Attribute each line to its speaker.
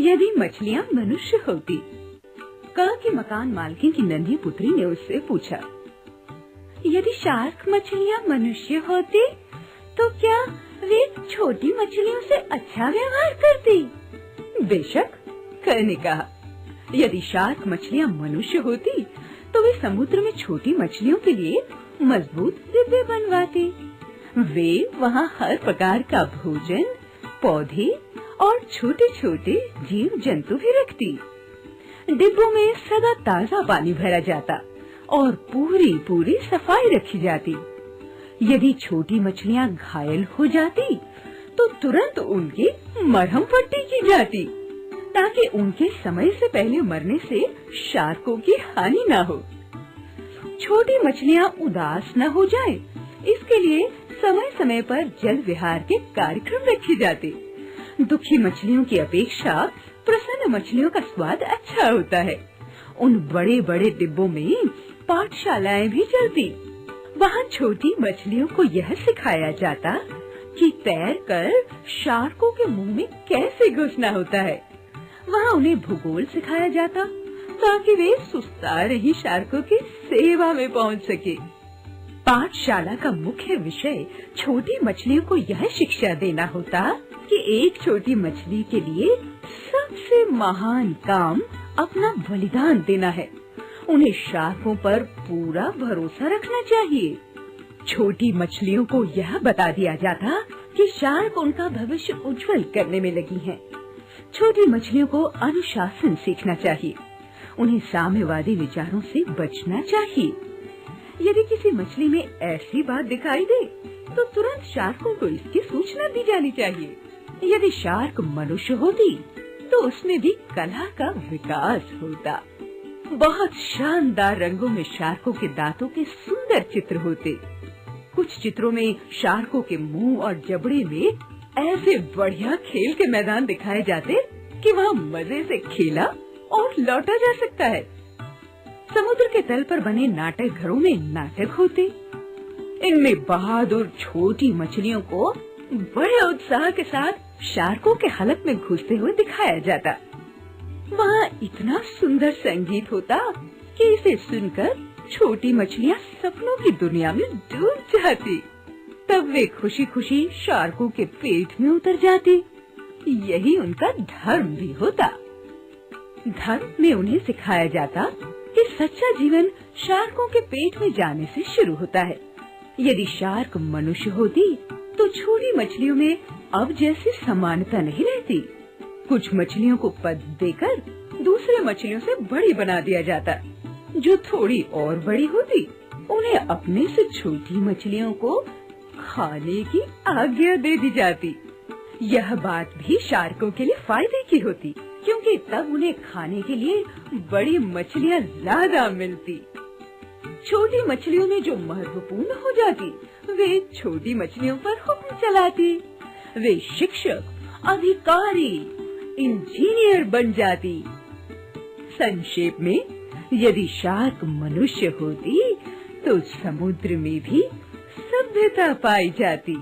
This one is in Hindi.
Speaker 1: यदि मछलियाँ मनुष्य होती। क की मकान मालकिन की नन्ही पुत्री ने उससे पूछा, यदि शार्क मछलियाँ मनुष्य होती तो क्या वे छोटी मछलियों से अच्छा व्यवहार करती? बेशक, क ने कहा, यदि शार्क मछलियाँ मनुष्य होती तो वे समुद्र में छोटी मछलियों के लिए मजबूत डिब्बे बनवाती। वे वहाँ हर प्रकार का भोजन, पौधे और छोटे छोटे जीव जंतु भी रखती। डिब्बों में सदा ताजा पानी भरा जाता और पूरी सफाई रखी जाती। यदि छोटी मछलियाँ घायल हो जाती तो तुरंत उनकी मरहम पट्टी की जाती, ताकि उनके समय से पहले मरने से शार्कों की हानि न हो। छोटी मछलियाँ उदास न हो जाए, इसके लिए समय समय पर जल विहार के कार्यक्रम रखे जाते। दुखी मछलियों की अपेक्षा प्रसन्न मछलियों का स्वाद अच्छा होता है। उन बड़े बड़े डिब्बों में पाठशालाएं भी चलती। वहाँ छोटी मछलियों को यह सिखाया जाता कि तैरकर शार्कों के मुंह में कैसे घुसना होता है। वहाँ उन्हें भूगोल सिखाया जाता ताकि वे सुस्ता रही शार्कों की सेवा में पहुँच सके। पाठशाला का मुख्य विषय छोटी मछलियों को यह शिक्षा देना होता कि एक छोटी मछली के लिए सबसे महान काम अपना बलिदान देना है। उन्हें शार्कों पर पूरा भरोसा रखना चाहिए। छोटी मछलियों को यह बता दिया जाता कि शार्क उनका भविष्य उज्जवल करने में लगी हैं। छोटी मछलियों को अनुशासन सीखना चाहिए। उन्हें साम्यवादी विचारों से बचना चाहिए। यदि किसी मछली में ऐसी बात दिखाई दे तो तुरंत शार्कों को इसकी सूचना दी जानी चाहिए। यदि शार्क मनुष्य होती तो उसमें भी कला का विकास होता। बहुत शानदार रंगों में शार्कों के दांतों के सुंदर चित्र होते। कुछ चित्रों में शार्कों के मुंह और जबड़े में ऐसे बढ़िया खेल के मैदान दिखाए जाते कि वहाँ मजे से खेला और लौटा जा सकता है। समुद्र के तल पर बने नाटक घरों में नाटक होते। इनमें बहादुर छोटी मछलियों को बड़े उत्साह के साथ शार्कों के हलक में घुसते हुए दिखाया जाता। वहाँ इतना सुंदर संगीत होता कि इसे सुनकर छोटी मछलियाँ सपनों की दुनिया में डूब जाती। तब वे खुशी खुशी शार्कों के पेट में उतर जाती। यही उनका धर्म भी होता। धर्म में उन्हें सिखाया जाता कि सच्चा जीवन शार्कों के पेट में जाने से शुरू होता है। यदि शार्क मनुष्य होती तो छोटी मछलियों में अब जैसी समानता नहीं रहती। कुछ मछलियों को पद देकर दूसरे मछलियों से बड़ी बना दिया जाता। जो थोड़ी और बड़ी होती उन्हें अपने से छोटी मछलियों को खाने की आज्ञा दे दी जाती। यह बात भी शार्कों के लिए फायदे की होती, क्योंकि तब उन्हें खाने के लिए बड़ी मछलियाँ ज्यादा मिलती। छोटी मछलियों में जो महत्वपूर्ण हो जाती वे छोटी मछलियों पर हुक्म चलाती। वे शिक्षक, अधिकारी, इंजीनियर बन जाती। संक्षेप में, यदि शार्क मनुष्य होती तो समुद्र में भी सभ्यता पाई जाती।